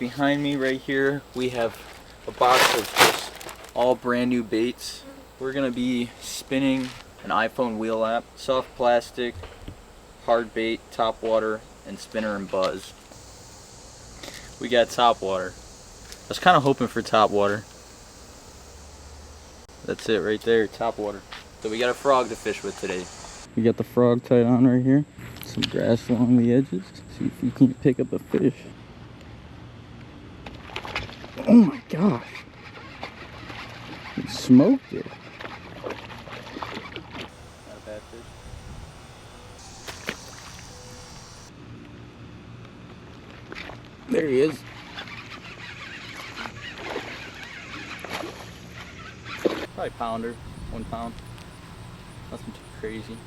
behind me right here, we have a box of just all brand new baits. We're gonna be spinning an iPhone wheel app, soft plastic, hard bait, top water, and spinner and buzz. We got top water. I was kind of hoping for top water. That's it right there, top water. So we got a frog to fish with today. We got the frog tied on right here. Some grass along the edges. See if we can't pick up a fish. Oh my gosh. He smoked it. Not a bad fish. There he is. Probably pounder, 1 pound. Nothing too crazy.